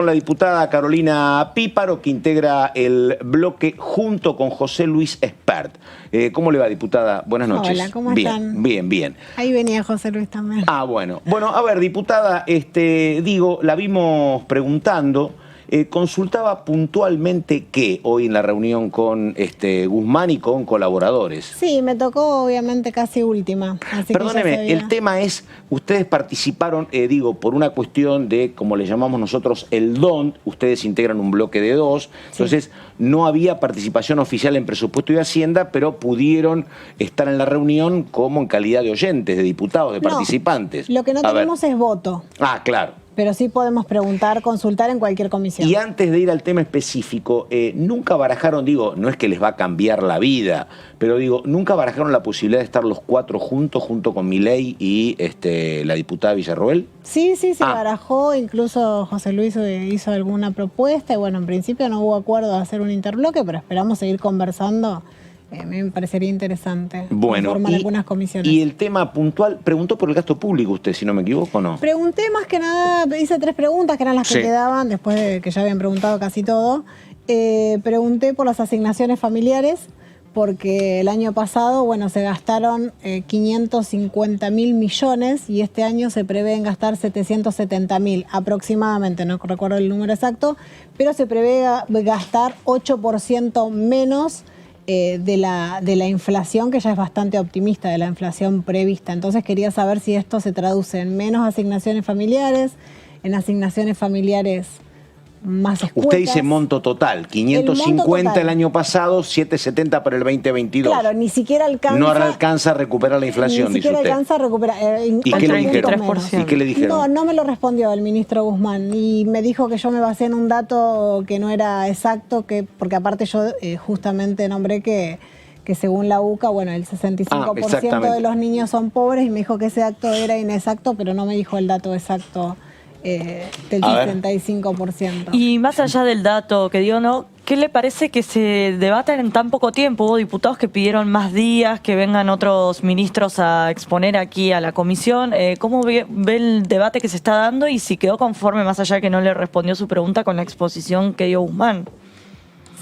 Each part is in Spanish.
La diputada Carolina Píparo, que integra el bloque junto con José Luis Espert. ¿Cómo le va, diputada? Buenas noches. Hola, ¿cómo bien, están? Bien. Ahí venía José Luis también. Ah, bueno. Bueno, a ver, diputada, la vimos preguntando, consultaba puntualmente qué hoy en la reunión con Guzmán y con colaboradores. Sí, me tocó obviamente casi última. Así Perdóneme, que ya el tema es, ustedes participaron, por una cuestión de, como le llamamos nosotros, el DON, ustedes integran un bloque de dos, entonces no había participación oficial en presupuesto y Hacienda, pero pudieron estar en la reunión como en calidad de oyentes, de diputados, de participantes. Lo que no tenemos es voto. Ah, claro. Pero sí podemos preguntar, consultar en cualquier comisión. Y antes de ir al tema específico, nunca barajaron, no es que les va a cambiar la vida, pero nunca barajaron la posibilidad de estar los cuatro juntos, junto con Milei y la diputada Villarroel. Sí, se barajó, incluso José Luis hizo alguna propuesta y bueno, en principio no hubo acuerdo de hacer un interbloque, pero esperamos seguir conversando. A mí me parecería interesante formar algunas comisiones. Y el tema puntual, preguntó por el gasto público usted, si no me equivoco, ¿o no? Pregunté más que nada, hice 3 preguntas que eran las que quedaban, después de que ya habían preguntado casi todo. Pregunté por las asignaciones familiares, porque el año pasado, se gastaron 550.000 millones y este año se prevén gastar 770.000 aproximadamente, no recuerdo el número exacto, pero se prevé gastar 8% menos de la inflación, que ya es bastante optimista, de la inflación prevista. Entonces quería saber si esto se traduce en menos asignaciones familiares, en asignaciones familiares más escuetas. Usted dice monto total, 550 el año pasado, 770 para el 2022. Claro, ni siquiera alcanza. No alcanza a recuperar la inflación, dice usted. Ni siquiera alcanza a recuperar. ¿Y qué le dijeron? ¿Y qué le dijeron? No me lo respondió el ministro Guzmán y me dijo que yo me basé en un dato que no era exacto, porque aparte yo justamente nombré que según la UCA, el 65% de los niños son pobres y me dijo que ese dato era inexacto, pero no me dijo el dato exacto. Del 65%. Y más allá del dato que dio, ¿no? ¿Qué le parece que se debata en tan poco tiempo? Hubo diputados que pidieron más días, que vengan otros ministros a exponer aquí a la comisión. ¿Cómo ve el debate que se está dando y si quedó conforme, más allá de que no le respondió su pregunta, con la exposición que dio Guzmán?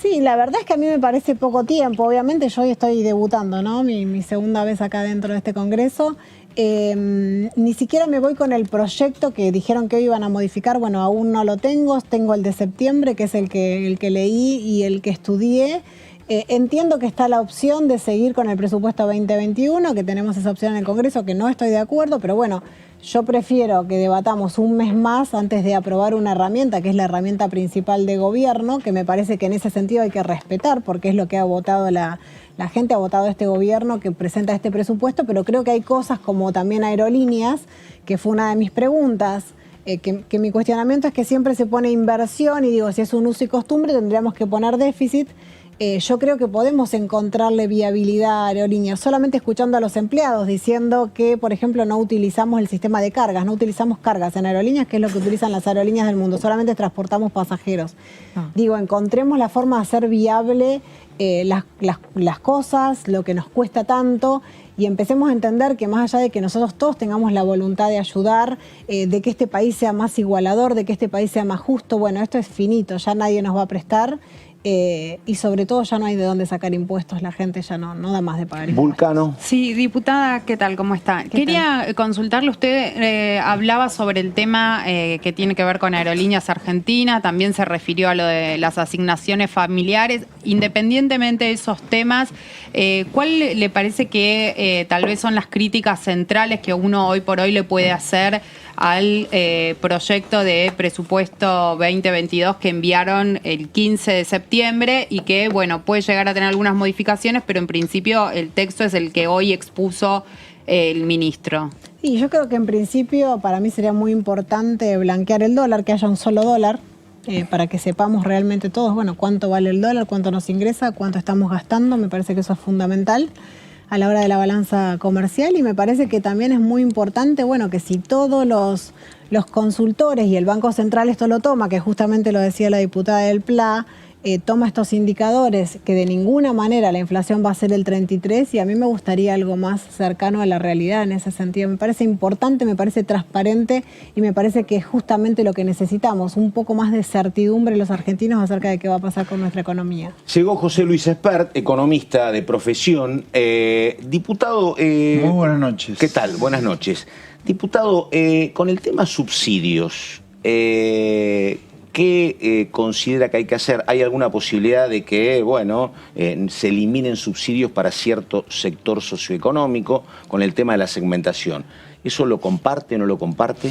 Sí, la verdad es que a mí me parece poco tiempo. Obviamente yo hoy estoy debutando, ¿no? Mi segunda vez acá dentro de este congreso. Ni siquiera me voy con el proyecto que dijeron que hoy iban a modificar. Aún no lo tengo. Tengo el de septiembre, que es el que leí y el que estudié. Entiendo que está la opción de seguir con el presupuesto 2021, que tenemos esa opción en el Congreso, que no estoy de acuerdo, pero yo prefiero que debatamos un mes más antes de aprobar una herramienta, que es la herramienta principal de gobierno, que me parece que en ese sentido hay que respetar, porque es lo que ha votado la gente, ha votado este gobierno que presenta este presupuesto, pero creo que hay cosas como también aerolíneas, que fue una de mis preguntas, que mi cuestionamiento es que siempre se pone inversión y si es un uso y costumbre tendríamos que poner déficit. Yo creo que podemos encontrarle viabilidad a aerolíneas solamente escuchando a los empleados diciendo que, por ejemplo, no utilizamos el sistema de cargas, no utilizamos cargas en aerolíneas, que es lo que utilizan las aerolíneas del mundo, solamente transportamos pasajeros. Encontremos la forma de hacer viable las cosas, lo que nos cuesta tanto, y empecemos a entender que más allá de que nosotros todos tengamos la voluntad de ayudar, de que este país sea más igualador, de que este país sea más justo, esto es finito, ya nadie nos va a prestar. Y sobre todo ya no hay de dónde sacar impuestos, la gente ya no da más de pagar impuestos. Vulcano. Sí, diputada, ¿qué tal? ¿Cómo está? Quería consultarle, usted hablaba sobre el tema que tiene que ver con Aerolíneas Argentina, también se refirió a lo de las asignaciones familiares. Independientemente de esos temas, ¿cuál le parece que tal vez son las críticas centrales que uno hoy por hoy le puede hacer al proyecto de presupuesto 2022 que enviaron el 15 de septiembre y que, puede llegar a tener algunas modificaciones, pero en principio el texto es el que hoy expuso el ministro? Y yo creo que en principio para mí sería muy importante blanquear el dólar, que haya un solo dólar, para que sepamos realmente todos, cuánto vale el dólar, cuánto nos ingresa, cuánto estamos gastando. Me parece que eso es fundamental a la hora de la balanza comercial, y me parece que también es muy importante, que si todos los consultores y el Banco Central esto lo toma, que justamente lo decía la diputada del PLA, toma estos indicadores que de ninguna manera la inflación va a ser el 33 y a mí me gustaría algo más cercano a la realidad en ese sentido. Me parece importante, me parece transparente y me parece que es justamente lo que necesitamos, un poco más de certidumbre los argentinos acerca de qué va a pasar con nuestra economía. Llegó José Luis Espert, economista de profesión. Diputado... Muy buenas noches. ¿Qué tal? Buenas noches. Diputado, con el tema subsidios, ¿qué considera que hay que hacer? ¿Hay alguna posibilidad de que, bueno, se eliminen subsidios para cierto sector socioeconómico con el tema de la segmentación? ¿Eso lo comparte o no lo comparte?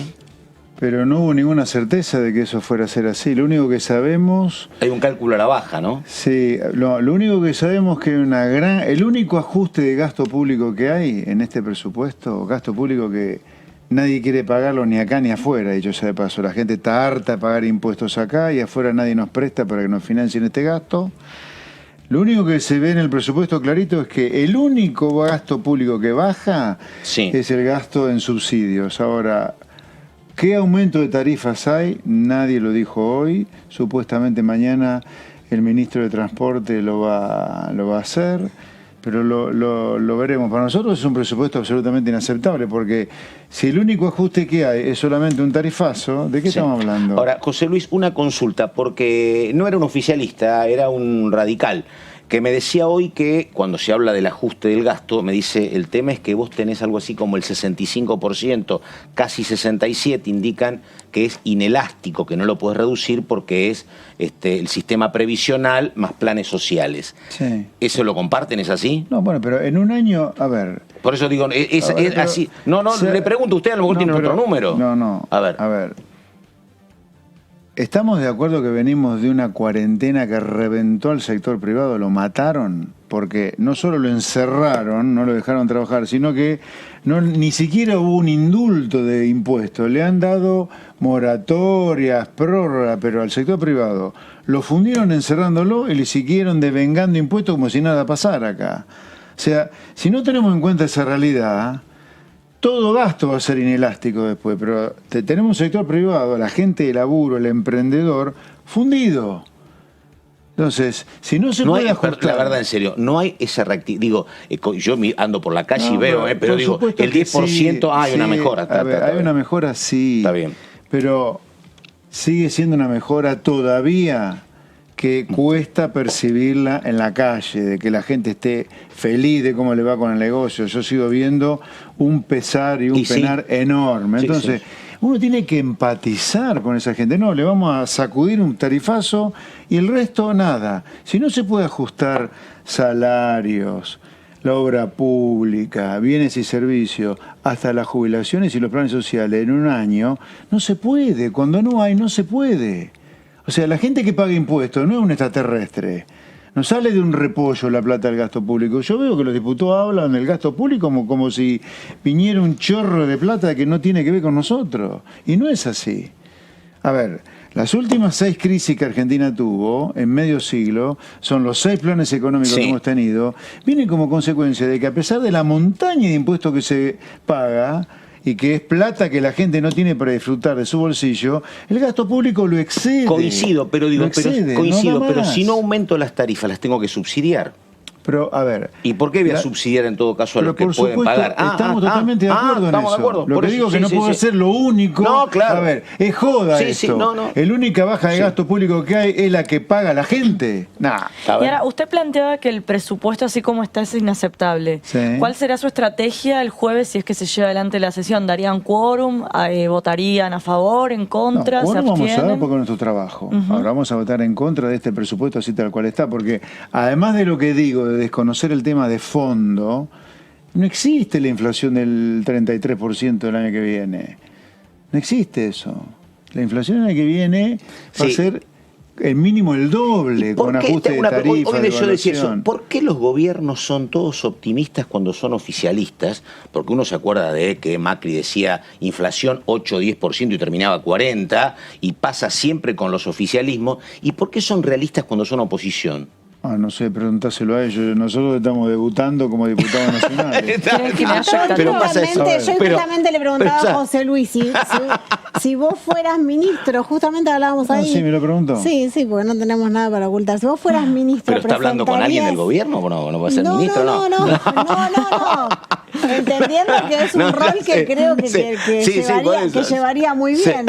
Pero no hubo ninguna certeza de que eso fuera a ser así. Lo único que sabemos... Hay un cálculo a la baja, ¿no? Sí, lo único que sabemos es que el único ajuste de gasto público que hay en este presupuesto, gasto público que nadie quiere pagarlo ni acá ni afuera, dicho sea de paso. La gente está harta de pagar impuestos acá y afuera nadie nos presta para que nos financien este gasto. Lo único que se ve en el presupuesto clarito es que el único gasto público que baja es el gasto en subsidios. Ahora, ¿qué aumento de tarifas hay? Nadie lo dijo hoy. Supuestamente mañana el ministro de Transporte lo va a hacer. Pero lo veremos. Para nosotros es un presupuesto absolutamente inaceptable, porque si el único ajuste que hay es solamente un tarifazo, ¿de qué estamos hablando? Ahora, José Luis, una consulta, porque no era un oficialista, era un radical, que me decía hoy que cuando se habla del ajuste del gasto, me dice, el tema es que vos tenés algo así como el 65%, casi 67%, indican que es inelástico, que no lo podés reducir porque es el sistema previsional más planes sociales. Sí. ¿Eso lo comparten? ¿Es así? No, bueno, pero en un año, a ver... Por eso digo, es así. No, le pregunto, usted a lo mejor tiene otro número. No. A ver. ¿Estamos de acuerdo que venimos de una cuarentena que reventó al sector privado? Lo mataron porque no solo lo encerraron, no lo dejaron trabajar, sino que ni siquiera hubo un indulto de impuestos. Le han dado moratorias, prórroga, pero al sector privado lo fundieron encerrándolo y le siguieron devengando impuestos como si nada pasara acá. O sea, si no tenemos en cuenta esa realidad... Todo gasto va a ser inelástico después, pero tenemos un sector privado, la gente de laburo, el emprendedor, fundido. Entonces, si no se puede ajustar... La verdad, en serio, no hay esa reactividad. Digo, yo ando por la calle y veo, pero digo, el 10% hay una mejora. Hay una mejora, sí. Está bien. Pero sigue siendo una mejora todavía que cuesta percibirla en la calle, de que la gente esté feliz de cómo le va con el negocio. Yo sigo viendo un pesar y un penar enorme. Entonces, uno tiene que empatizar con esa gente. No, le vamos a sacudir un tarifazo y el resto nada. Si no se puede ajustar salarios, la obra pública, bienes y servicios, hasta las jubilaciones y los planes sociales en un año, no se puede. Cuando no hay, no se puede. O sea, la gente que paga impuestos no es un extraterrestre. No sale de un repollo la plata del gasto público. Yo veo que los diputados hablan del gasto público como si viniera un chorro de plata que no tiene que ver con nosotros. Y no es así. A ver, las últimas 6 crisis que Argentina tuvo en medio siglo, son los 6 planes económicos que hemos tenido, vienen como consecuencia de que a pesar de la montaña de impuestos que se paga, y que es plata que la gente no tiene para disfrutar de su bolsillo, el gasto público lo excede. Coincido, pero si no aumento las tarifas, las tengo que subsidiar. Pero, a ver... ¿Y por qué voy a subsidiar en todo caso a los que pueden pagar? Estamos totalmente de acuerdo en eso. Estamos de acuerdo. Lo que digo es que no puedo ser lo único... No, claro. A ver, es joda esto. El única baja de gasto público que hay es la que paga la gente. Nah. Y ahora, usted planteaba que el presupuesto así como está es inaceptable. Sí. ¿Cuál será su estrategia el jueves si es que se lleva adelante la sesión? ¿Darían quórum? ¿Votarían a favor, en contra? No, ¿Se vamos abstienen? a ver porque es nuestro trabajo. Ahora vamos a votar en contra de este presupuesto así tal cual está, porque además de lo que digo, de desconocer el tema de fondo, no existe la inflación del 33% el año que viene. No existe eso. La inflación el año que viene va a ser el mínimo el doble, con ajuste de tarifa, de evaluación. ¿Por qué los gobiernos son todos optimistas cuando son oficialistas? Porque uno se acuerda de que Macri decía inflación 8-10% y terminaba 40%, y pasa siempre con los oficialismos. ¿Y por qué son realistas cuando son oposición? No sé, preguntáselo a ellos. Nosotros estamos debutando como diputados nacionales. ¿Quieren que me haya Pero pasa eso. Yo justamente le preguntaba pero, a José Luis si vos fueras ministro, justamente hablábamos ahí. Sí, me lo preguntó. Sí, porque no tenemos nada para ocultar. Si vos fueras ministro, ¿Pero está hablando con alguien del gobierno? No puede ser ministro, ¿no? No. Entendiendo que es un rol que creo que llevaría muy bien.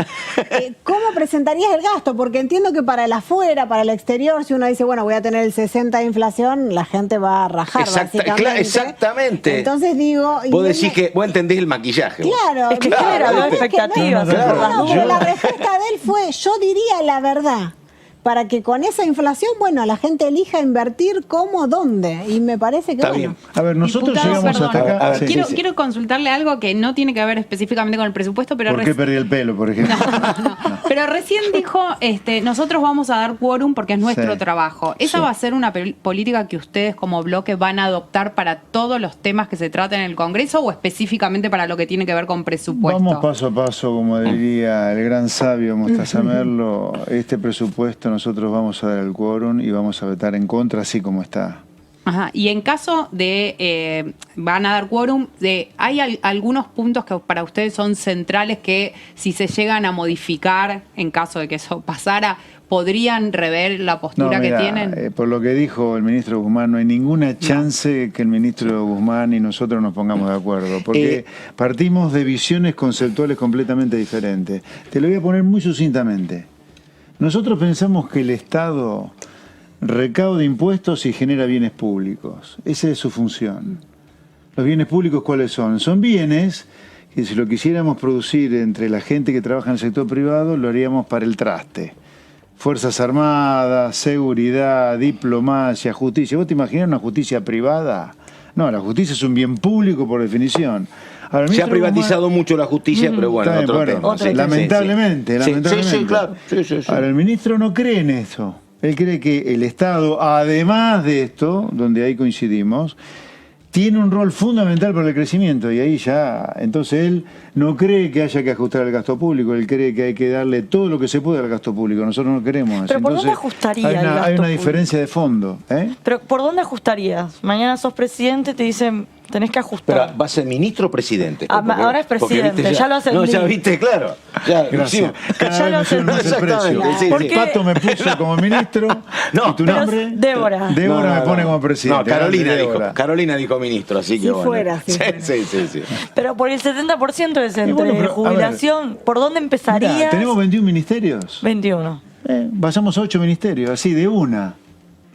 ¿Cómo presentarías el gasto? Porque entiendo que para el afuera, para el exterior, si uno dice, bueno, voy a tener el 60 de inflación, la gente va a rajar, básicamente. Exactamente. Entonces digo... Vos decís que vos entendés el maquillaje. Claro, no expectativas. Pero la respuesta de él fue, yo diría la verdad. Para que con esa inflación, bueno, la gente elija invertir cómo, dónde. Y me parece que Está bueno. bien. A ver, nosotros Diputado, llegamos hasta perdón. acá. Quiero consultarle algo que no tiene que ver específicamente con el presupuesto, pero ¿Por qué perdí el pelo, por ejemplo? No. Pero recién dijo, nosotros vamos a dar quórum porque es nuestro trabajo. ¿Esa va a ser una política que ustedes como bloque van a adoptar para todos los temas que se traten en el Congreso o específicamente para lo que tiene que ver con presupuesto? Vamos paso a paso, como diría el gran sabio Mostaza Merlo. Este presupuesto nosotros vamos a dar el quórum y vamos a votar en contra así como está. Ajá. Y en caso de van a dar quórum, ¿hay algunos puntos que para ustedes son centrales que si se llegan a modificar en caso de que eso pasara, podrían rever la postura que tienen? Por lo que dijo el ministro Guzmán, no hay ninguna chance que el ministro Guzmán y nosotros nos pongamos de acuerdo, porque partimos de visiones conceptuales completamente diferentes. Te lo voy a poner muy sucintamente. Nosotros pensamos que el Estado recauda impuestos y genera bienes públicos. Esa es su función. ¿Los bienes públicos cuáles son? Son bienes que si lo quisiéramos producir entre la gente que trabaja en el sector privado, lo haríamos para el traste. Fuerzas Armadas, seguridad, diplomacia, justicia. ¿Vos te imaginás una justicia privada? No, la justicia es un bien público por definición. Ahora, se ha privatizado mucho la justicia, pero bueno, otro tema. Lamentablemente. Sí, claro. Ahora, el ministro no cree en eso. Él cree que el Estado, además de esto, donde ahí coincidimos, tiene un rol fundamental para el crecimiento y ahí ya, entonces él no cree que haya que ajustar el gasto público, él cree que hay que darle todo lo que se puede al gasto público, nosotros no queremos eso. ¿Pero por dónde ajustaría el gasto público? Hay una diferencia de fondo. ¿Pero por dónde ajustarías? Mañana sos presidente, te dicen... Tenés que ajustar. Pero va a ser ministro o presidente. Ahora es presidente, viste, ya lo ascendí. No, ya viste, claro. Gracias. Ya lo ascendí. Pato me puso como ministro. No, ¿y tu nombre? Débora. Débora me pone como presidente. No, Carolina dijo ministro, así que bueno. Sí. Pero por el 70% es entre jubilación. ¿Por dónde empezarías? Mirá, tenemos 21 ministerios. 21. Pasamos a 8 ministerios, así de una.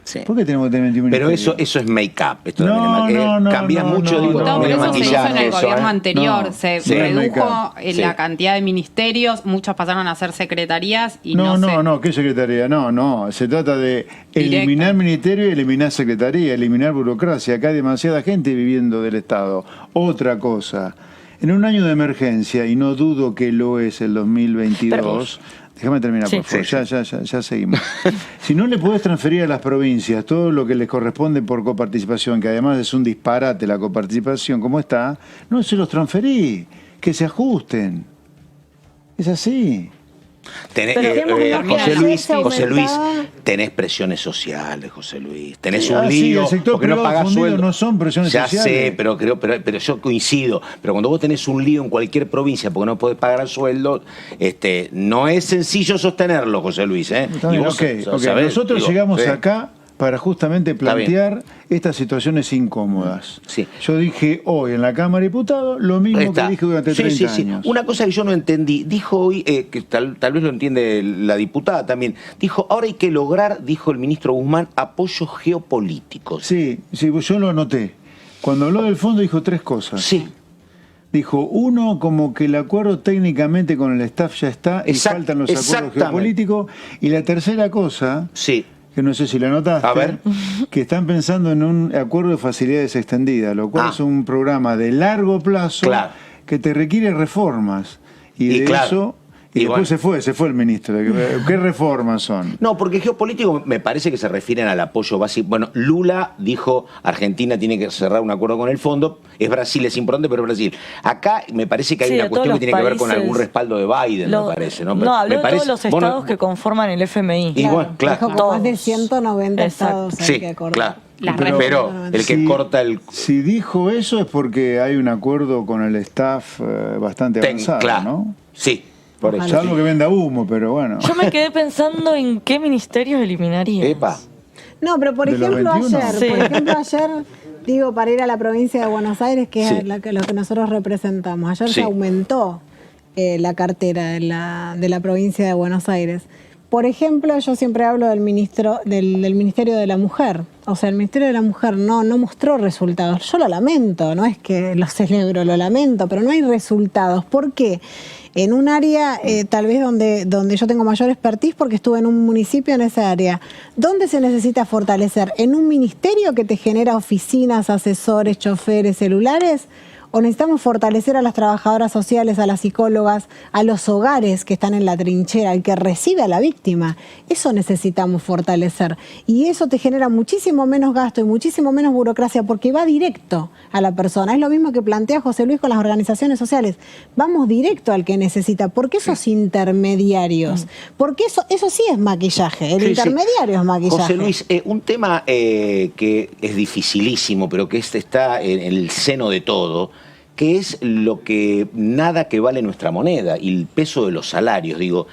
Sí. ¿Por qué tenemos que tener 21 ministerios? Pero eso es make-up. Esto No, cambia mucho, digo. No, pero eso se hizo en el gobierno anterior. No, se redujo la cantidad de ministerios, muchos pasaron a ser secretarías y no, ¿qué secretaría? No, se trata de eliminar ministerio y eliminar secretaría, eliminar burocracia. Acá hay demasiada gente viviendo del Estado. Otra cosa, en un año de emergencia, y no dudo que lo es el 2022... Déjame terminar, por favor. Ya seguimos. Si no le podés transferir a las provincias todo lo que les corresponde por coparticipación, que además es un disparate la coparticipación, como está, no se los transferí, que se ajusten. Es así. José Luis, tenés presiones sociales, José Luis. Tenés un lío, el sector porque no pagás sueldo. No son presiones sociales. Ya sé, pero yo coincido. Pero cuando vos tenés un lío en cualquier provincia porque no podés pagar el sueldo, no es sencillo sostenerlo, José Luis. Y vos, ¿sabés? Nosotros llegamos acá para justamente plantear estas situaciones incómodas. Sí. Yo dije hoy en la Cámara de Diputados lo mismo que dije durante 30 años. Una cosa que yo no entendí, dijo hoy, que tal vez lo entiende la diputada también, dijo, ahora hay que lograr, dijo el ministro Guzmán, apoyos geopolíticos. Sí, yo lo anoté. Cuando habló del fondo dijo 3 cosas. Sí. Dijo, uno, como que el acuerdo técnicamente con el staff ya está y faltan los acuerdos geopolíticos. Y la tercera cosa... Sí. Que no sé si la notaste, a ver, que están pensando en un acuerdo de facilidades extendidas, lo cual es un programa de largo plazo que te requiere reformas. Y de eso Y Y después se fue el ministro. ¿Qué reformas son? No, porque geopolítico me parece que se refieren al apoyo básico. Bueno, Lula dijo Argentina tiene que cerrar un acuerdo con el fondo. Es Brasil, es importante, pero es Brasil. Acá me parece que hay Sí, una de cuestión que todos tiene los que ver con países. algún respaldo de Biden, me parece. No, habló me de parece, todos los vos no- estados que conforman el FMI. Y bueno, claro. Dijo con más de 190 Exacto. estados hay Sí, que acordar. claro. Las Pero el que Si- corta el... Si dijo eso es porque hay un acuerdo con el staff bastante avanzado, claro. ¿no? Sí, por eso. Salvo que venda humo, pero bueno. Yo me quedé pensando en qué ministerios eliminaría. Epa. No, pero por ¿De los ejemplo 21? ayer, Sí. por ejemplo ayer, digo, para ir a la provincia de Buenos Aires, que Sí. es lo que nosotros representamos, ayer Sí. se aumentó la cartera de la provincia de Buenos Aires. Por ejemplo, yo siempre hablo del Ministerio de la Mujer. O sea, el Ministerio de la Mujer no mostró resultados. Yo lo lamento, no es que lo celebro, lo lamento, pero no hay resultados. ¿Por qué? En un área, tal vez donde yo tengo mayor expertise, porque estuve en un municipio en esa área. ¿Dónde se necesita fortalecer? ¿En un ministerio que te genera oficinas, asesores, choferes, celulares? ¿O necesitamos fortalecer a las trabajadoras sociales, a las psicólogas, a los hogares que están en la trinchera, el que recibe a la víctima? Eso necesitamos fortalecer. Y eso te genera muchísimo menos gasto y muchísimo menos burocracia porque va directo a la persona. Es lo mismo que plantea José Luis con las organizaciones sociales. Vamos directo al que necesita. ¿Por qué esos intermediarios? Porque eso sí es maquillaje. El Sí, sí. intermediario es maquillaje. José Luis, un tema que es dificilísimo, pero que está en el seno de todo, que es nada que vale nuestra moneda y el peso de los salarios. Digo,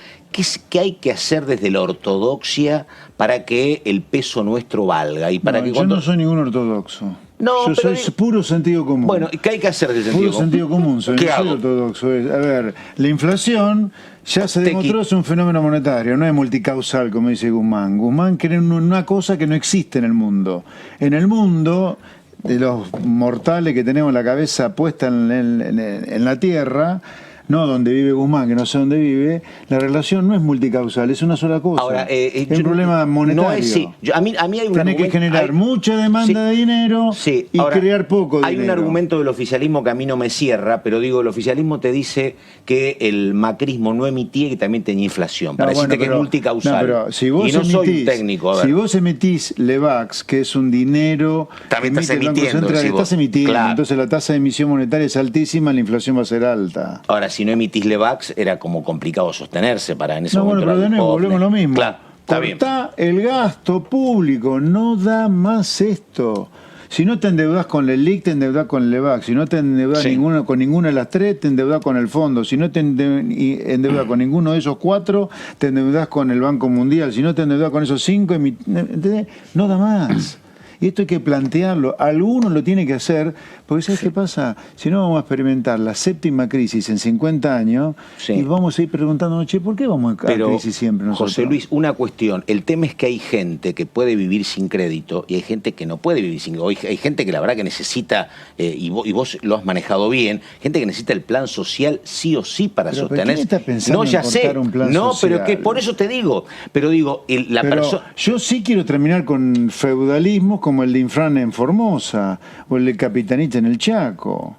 ¿qué hay que hacer desde la ortodoxia para que el peso nuestro valga? Y para No, que yo cuando... no soy ningún ortodoxo. No, yo pero- soy puro sentido común. Bueno, ¿qué hay que hacer desde el Puro sentido sentido común, soy, ¿Qué no soy hago? ortodoxo. A ver, la inflación ya se Te demostró es un fenómeno monetario, no es multicausal, como dice Guzmán. Guzmán cree en una cosa que no existe en el mundo. En el mundo, de los mortales que tenemos la cabeza puesta en la tierra, no donde vive Guzmán, que no sé dónde vive, la relación no es multicausal, es una sola cosa. Ahora, es un yo- problema monetario. No es, sí. A mí hay un Tenés que argumento- generar hay- mucha demanda de dinero Sí, y ahora, crear poco dinero. Hay un argumento del oficialismo que a mí no me cierra, pero digo, el oficialismo te dice que el macrismo no emitía y que también tenía inflación, para No, bueno, decirte que pero- es multicausal. no, pero si vos y no soy un emitís- técnico, a ver. Si vos emitís LEVAX, que es un dinero También que estás emite el Banco emitiendo, Central, decís vos. estás emitiendo, Claro. entonces la tasa de emisión monetaria es altísima, la inflación va a ser alta. Ahora, si no emitís LEVAX, era como complicado sostenerse para en ese No, bueno, momento. pero de nuevo, volvemos a lo mismo. Claro, está bien. Cortá el gasto público, no da más esto. Si no te endeudás con el LIC, te endeudás con el LEVAX. Si no te endeudás Sí. con ninguna de las tres, te endeudás con el fondo. Si no te endeudás con ninguno de esos cuatro, te endeudás con el Banco Mundial. Si no te endeudás con esos cinco, ¿entendés? No da más. Y esto hay que plantearlo. Alguno lo tiene que hacer, porque ¿sabes qué pasa? Si no, vamos a experimentar la séptima crisis en 50 años Sí. y vamos a ir preguntándonos, che, ¿por qué vamos a Pero, crisis siempre nosotros? José Luis, una cuestión. El tema es que hay gente que puede vivir sin crédito y hay gente que no puede vivir sin crédito. Hay gente que la verdad que necesita, y vos lo has manejado bien, gente que necesita el plan social sí o sí para Pero, sostener. ¿quién está pensando No, ya en sé. cortar un plan no, social? pero que por eso te digo. Pero digo, la Pero persona. yo sí quiero terminar con feudalismos como el de Infran en Formosa o el de Capitanich en el Chaco.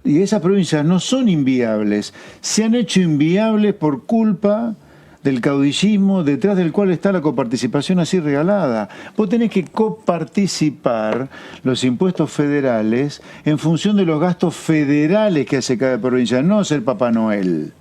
Y esas provincias no son inviables, se han hecho inviables por culpa del caudillismo detrás del cual está la coparticipación así regalada. Vos tenés que coparticipar los impuestos federales en función de los gastos federales que hace cada provincia, no ser Papá Noel.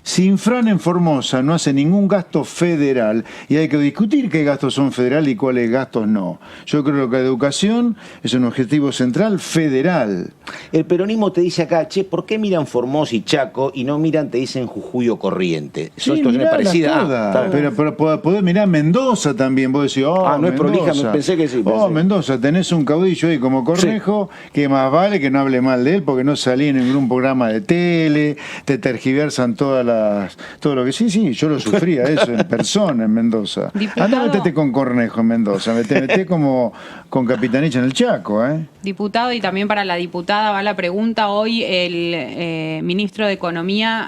Si Infran en Formosa no hace ningún gasto federal, y hay que discutir qué gastos son federales y cuáles gastos no. Yo creo que la educación es un objetivo central federal. El peronismo te dice acá, che, ¿por qué miran Formosa y Chaco y no miran, te dicen Jujuy o Corrientes? Son Sí, situaciones mirarlas parecidas. todas. Está bien. Pero podés mirar Mendoza también. Vos decís, No es Mendoza. prolija, pensé que sí, pensé. Mendoza, tenés un caudillo ahí como Cornejo, que más vale que no hable mal de él porque no salí en ningún programa de tele, te tergiversan todo lo que... Sí, yo lo sufría eso en persona en Mendoza. Diputado. Andá, metete con Cornejo en Mendoza, meté como con Capitanich en el Chaco, ¿eh? Diputado, y también para la diputada va la pregunta. Hoy el ministro de Economía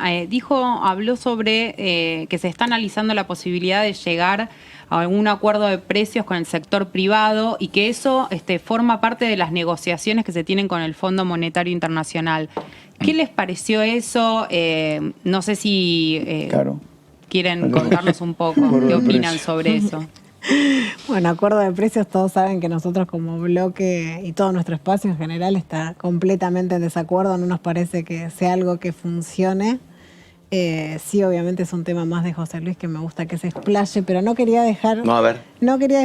habló sobre que se está analizando la posibilidad de llegar algún acuerdo de precios con el sector privado y que eso forma parte de las negociaciones que se tienen con el Fondo Monetario Internacional. ¿Qué les pareció eso? No sé si Claro. quieren contarnos un poco qué opinan sobre eso. Bueno, acuerdo de precios, todos saben que nosotros como bloque y todo nuestro espacio en general está completamente en desacuerdo, no nos parece que sea algo que funcione. Sí, obviamente es un tema más de José Luis que me gusta que se explaye, pero no quería dejar,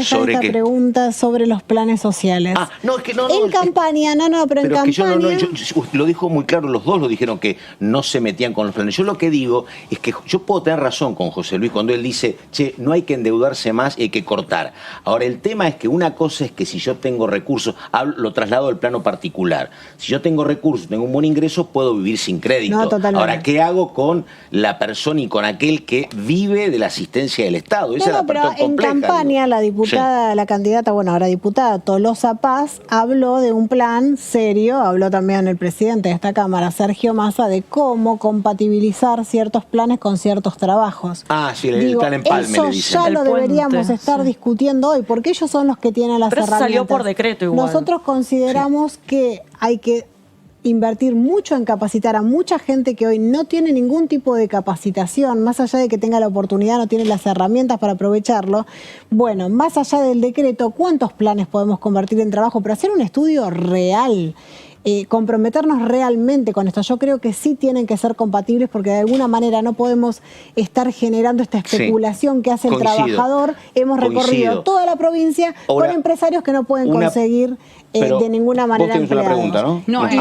¿Sobre esta qué? pregunta sobre los planes sociales. No, es que no. En campaña, pero en es que campaña. yo lo dijo muy claro, los dos lo dijeron que no se metían con los planes. Yo lo que digo es que yo puedo tener razón con José Luis cuando él dice, che, no hay que endeudarse más y hay que cortar. Ahora, el tema es que una cosa es que si yo tengo recursos, lo traslado al plano particular. Si yo tengo recursos, tengo un buen ingreso, puedo vivir sin crédito. No, totalmente. Ahora, ¿qué hago con la persona y con aquel que vive de la asistencia del Estado? Esa es la Pero parte en compleja, campaña la diputada, la candidata, ahora diputada Tolosa Paz, habló de un plan serio, habló también el presidente de esta Cámara, Sergio Massa, de cómo compatibilizar ciertos planes con ciertos trabajos. Sí, el plan Empalme eso le dicen. ya El lo puente, deberíamos estar discutiendo hoy, porque ellos son los que tienen las Pero eso herramientas. salió por decreto igual. Nosotros consideramos que hay que invertir mucho en capacitar a mucha gente que hoy no tiene ningún tipo de capacitación, más allá de que tenga la oportunidad, no tiene las herramientas para aprovecharlo. Bueno, más allá del decreto, ¿cuántos planes podemos convertir en trabajo? Pero hacer un estudio real, comprometernos realmente con esto. Yo creo que sí tienen que ser compatibles porque de alguna manera no podemos estar generando esta especulación que hace el trabajador. Hemos recorrido toda la provincia con empresarios que no pueden conseguir de ninguna manera vos tenés una pregunta, ¿no? Y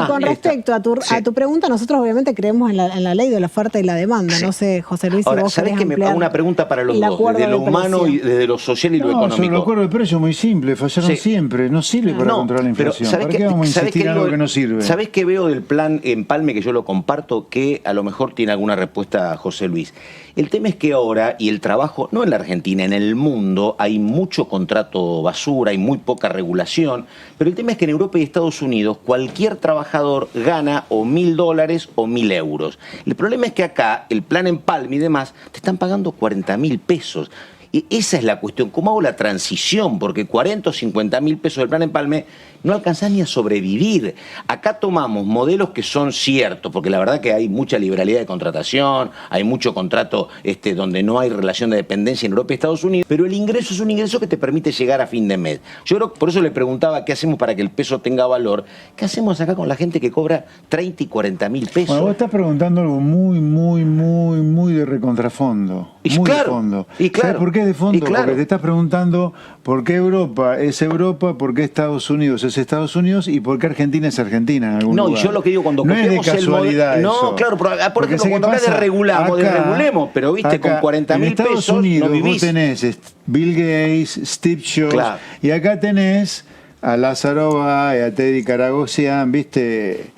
con respecto a tu pregunta, nosotros obviamente creemos en la ley de la oferta y la demanda. No sé, José Luis, Ahora, si vos ¿sabés querés que me ampliar hago una pregunta para los el dos? acuerdo Desde lo de humano precio? y desde lo social y lo Sobre el económico. acuerdo de precio muy simple, fallaron siempre, no sirve para controlar la inflación. ¿Para qué vamos a insistir en algo que no sirve? ¿Sabés qué veo del plan Empalme, que yo lo comparto, que a lo mejor tiene alguna respuesta a José Luis? El tema es que ahora, y el trabajo, no en la Argentina, en el mundo, hay mucho contrato basura, hay muy poca regulación, pero el tema es que en Europa y Estados Unidos cualquier trabajador gana o $1.000 o 1.000 euros. El problema es que acá, el plan Empalme y demás, te están pagando 40.000 pesos. Y esa es la cuestión, ¿cómo hago la transición? Porque 40 o 50 mil pesos del plan Empalme no alcanzás ni a sobrevivir. Acá tomamos modelos que son ciertos, porque la verdad que hay mucha liberalidad de contratación, hay mucho contrato donde no hay relación de dependencia en Europa y Estados Unidos, pero el ingreso es un ingreso que te permite llegar a fin de mes. Yo creo, por eso le preguntaba qué hacemos para que el peso tenga valor. ¿Qué hacemos acá con la gente que cobra 30 y 40 mil pesos? Bueno, vos estás preguntando algo muy de recontrafondo. Y Muy claro, de fondo. y claro, ¿Sabes por qué de fondo? y claro. Porque te estás preguntando por qué Europa es Europa, por qué Estados Unidos es Estados Unidos y por qué Argentina es Argentina en algún lugar. No, y yo lo que digo cuando no es de copiamos el casualidad modelo. eso. No, claro, por Porque ejemplo, sé cuando qué acá pasa, desregulemos, pero viste, acá, con 40 mil en Estados pesos Unidos no vivís. vos tenés Bill Gates, Steve Jobs, Claro. y acá tenés a Lázaro Báez, a Teddy Karagossian, viste.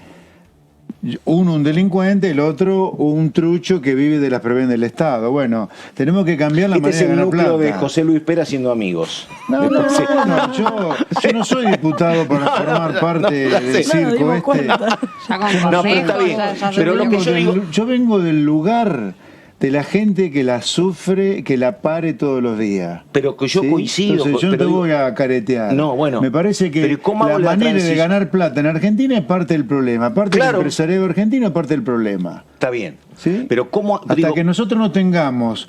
Uno un delincuente, el otro un trucho que vive de las prebendas del Estado. Bueno, tenemos que cambiar la Este es manera de el ganar núcleo plata. de José Luis Pera siendo amigos. No, yo no soy diputado para formar parte del circo este. Ya con No, pero está consejos, bien. ya Pero lo que yo digo... Yo vengo del lugar de la gente que la sufre, que la pare todos los días. Pero que yo ¿sí? coincido. Entonces, yo no pero te digo- voy a caretear. No, bueno. Me parece que pero ¿cómo la hago manera de transición? ganar plata en Argentina es parte del problema. Parte del Claro. empresariado argentino es parte del problema. Está bien. ¿Sí? Pero ¿cómo...? Hasta digo, que nosotros no tengamos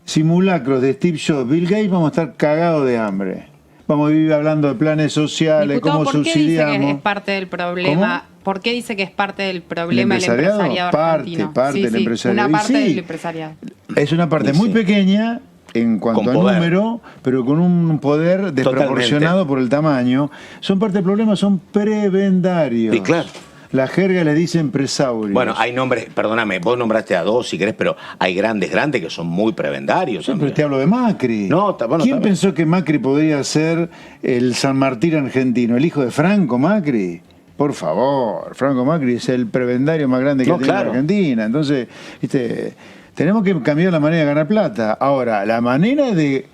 simulacros de Steve Jobs, Bill Gates, vamos a estar cagados de hambre. Vamos a vivir hablando de planes sociales, Diputado, cómo ¿por qué dice subsidiamos. que es parte del problema? ¿Cómo? ¿Por qué dice que es parte del problema el empresariado? empresariado argentino? Parte del empresariado. Una Y parte sí, del empresariado. Es una parte Y muy sí. pequeña en cuanto Con a poder. número, pero con un poder desproporcionado por el tamaño. Son parte del problema, son prebendarios. Sí, claro. La jerga le dice empresarios. Bueno, hay nombres, perdóname, vos nombraste a dos si querés, pero hay grandes que son muy prebendarios. Siempre amigo. te hablo de Macri. No, bueno, ¿Quién está bien. pensó que Macri podría ser el San Martín argentino? ¿El hijo de Franco Macri? Por favor, Franco Macri es el prebendario más grande que No, tiene claro. Argentina. Entonces, viste, tenemos que cambiar la manera de ganar plata. Ahora, la manera de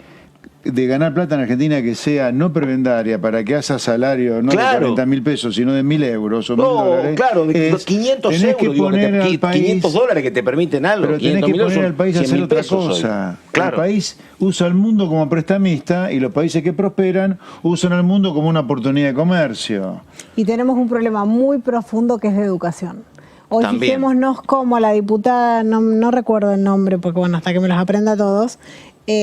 de ganar plata en Argentina que sea no prebendaria para que hagas salario no Claro. de 40.000 pesos, sino de 1.000 euros o No, 1.000 dólares. claro, de es, 500 tenés euros, que digo, poner que al país, 500 dólares que te permiten algo. pero tenés que 500.000 poner son al país a 100.000 hacer otra pesos hoy. cosa. Claro. El país usa al mundo como prestamista y los países que prosperan usan al mundo como una oportunidad de comercio. Y tenemos un problema muy profundo que es de educación. Hoy También. fijémonos cómo la diputada, no recuerdo el nombre, porque bueno, hasta que me los aprenda todos,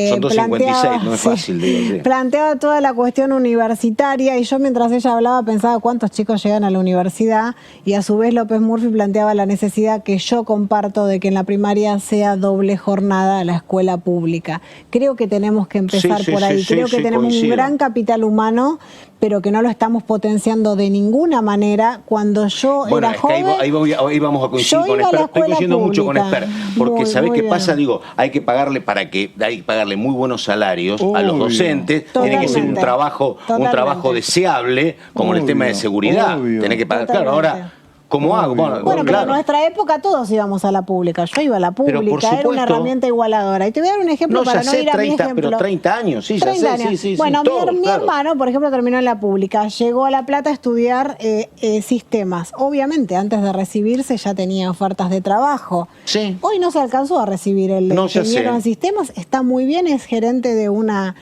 Son 256, no es fácil, digo, sí. planteaba toda la cuestión universitaria y yo mientras ella hablaba pensaba cuántos chicos llegan a la universidad y a su vez López Murphy planteaba la necesidad que yo comparto de que en la primaria sea doble jornada la escuela pública. Creo que tenemos que empezar Sí, por sí, ahí. sí, Creo sí, que tenemos coincido. un gran capital humano, pero que no lo estamos potenciando de ninguna manera. Cuando yo Bueno, era es que joven, ahí vamos a coincidir yo con iba a la Esper. Estoy escuela coincidiendo mucho con pública. Esper. Porque Muy, ¿sabés muy qué bien. pasa? Digo, hay que pagarle muy buenos salarios a los Obvio. docentes. Tiene que ser un Totalmente. trabajo Totalmente. deseable, como en el tema de Obvio, seguridad. obvio. Tenés que pagar. Claro, Totalmente. ahora, ¿cómo hago? Obvio. Bueno, pero claro. en nuestra época todos íbamos a la pública. Yo iba a la Pero, por pública, era una supuesto. herramienta igualadora. Y te voy a dar un ejemplo No, para ya no sé, ir a mi 30, ejemplo. pero 30 años, sí, ya 30 sé, años. sí, sí, bueno, sí, mi, todos, mi claro. hermano, por ejemplo, terminó en la pública, llegó a La Plata a estudiar sistemas. Obviamente, antes de recibirse ya tenía ofertas de trabajo. Sí. Hoy no se alcanzó a recibir el No, ya ingeniero sé. en sistemas, está muy bien, es gerente de una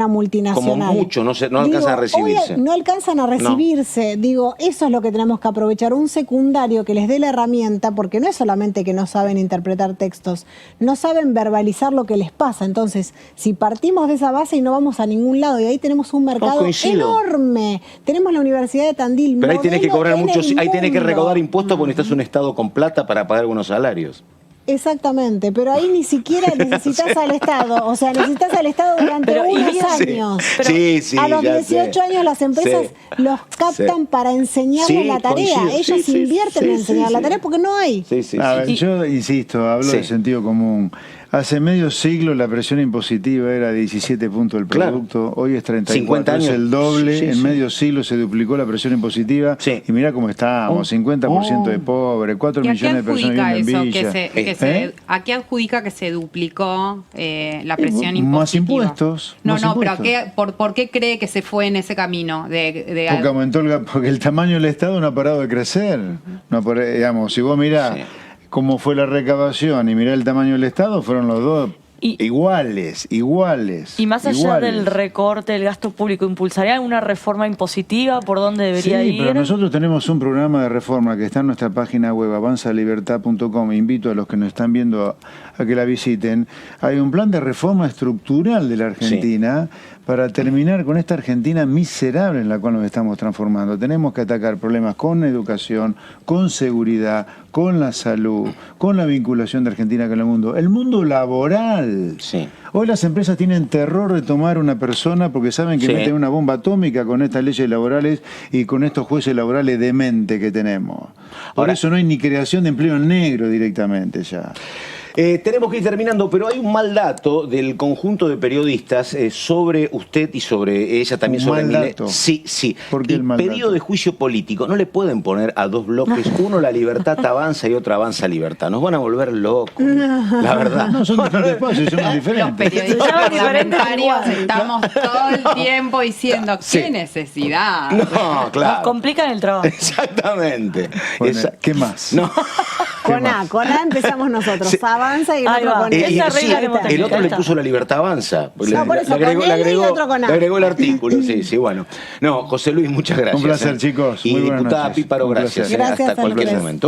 multinacional. Como mucho, no alcanzan a recibirse. Hoy no alcanzan a recibirse. Digo, eso es lo que tenemos que aprovechar, un secundario que les dé la herramienta, porque no es solamente que no saben interpretar textos, no saben verbalizar lo que les pasa. Entonces, si partimos de esa base y no vamos a ningún lado, y ahí tenemos un mercado coincido. enorme. Tenemos la Universidad de Tandil. Pero ahí tenés que modelo cobrar en muchos, el ahí tenés que mundo. recaudar impuestos porque necesitas un Estado con plata para pagar algunos salarios. Exactamente, pero ahí ni siquiera necesitas al Estado, o sea, necesitas al Estado durante Pero, y unos bien, años. Sí, sí, A los ya 18 sé. años las empresas Sí. los captan Sí. para enseñarles Sí, la tarea. coincido, Ellos sí, sí, invierten sí, en enseñar sí, la sí. tarea porque no hay. Sí, sí, A sí. ver, yo insisto, hablo Sí. de sentido común. Hace medio siglo la presión impositiva era 17 puntos del Claro. producto, hoy es 34, 50 años. es el doble, Sí, en sí. medio siglo se duplicó la presión impositiva Sí. y mira cómo estamos, 50% de pobres, 4 ¿Y a qué millones de personas adjudica viviendo en eso? Villa. ¿A qué adjudica que se duplicó la presión Más impositiva? impuestos, No, más no, pero impuestos. ¿por qué cree que se fue en ese camino? Porque aumentó porque el tamaño del Estado no ha parado de crecer. No ha parado, digamos, si vos mirás Sí. cómo fue la recaudación y mirás el tamaño del Estado, fueron los dos Y- iguales. Y más allá iguales. del recorte del gasto público, ¿impulsaría alguna reforma impositiva? ¿Por dónde debería Sí, ir? pero nosotros tenemos un programa de reforma que está en nuestra página web avanzalibertad.com. Invito a los que nos están viendo a que la visiten. Hay un plan de reforma estructural de la Argentina para terminar con esta Argentina miserable en la cual nos estamos transformando. Tenemos que atacar problemas con educación, con seguridad, con la salud, con la vinculación de Argentina con el mundo. El mundo laboral. Sí. Hoy las empresas tienen terror de tomar una persona porque saben que Sí. meten una bomba atómica con estas leyes laborales y con estos jueces laborales demente que tenemos. Por Ahora- eso no hay ni creación de empleo negro directamente ya. Tenemos que ir terminando, pero hay un mal dato del conjunto de periodistas sobre usted y sobre ella también. ¿Un sobre mal Milei. dato? Sí, sí. ¿Por qué el mal pedido dato? de juicio político. No le pueden poner a dos bloques, uno La Libertad Avanza y otro Avanza Libertad. Nos van a volver locos, la verdad. No, son diferentes espacios, son Los diferentes. periodistas Se llaman diferentes parlamentarios igual. estamos todo el tiempo diciendo, Sí. ¿qué necesidad? No, Nos claro. complican el trabajo. Exactamente. Bueno, ¿qué más? No. Con A empezamos nosotros. Sí. Avanza y el Ahí otro va. con Esa E. regla sí, que hemos el tenido. otro Ahí le está. puso La Libertad Avanza. No, por eso, con L y otro con A. Le agregó el artículo, sí, sí, bueno. No, José Luis, muchas gracias. Un placer, chicos. Y Muy buenas diputada noches. Píparo, Un gracias. placer. Gracias Hasta a los cualquier tres. momento.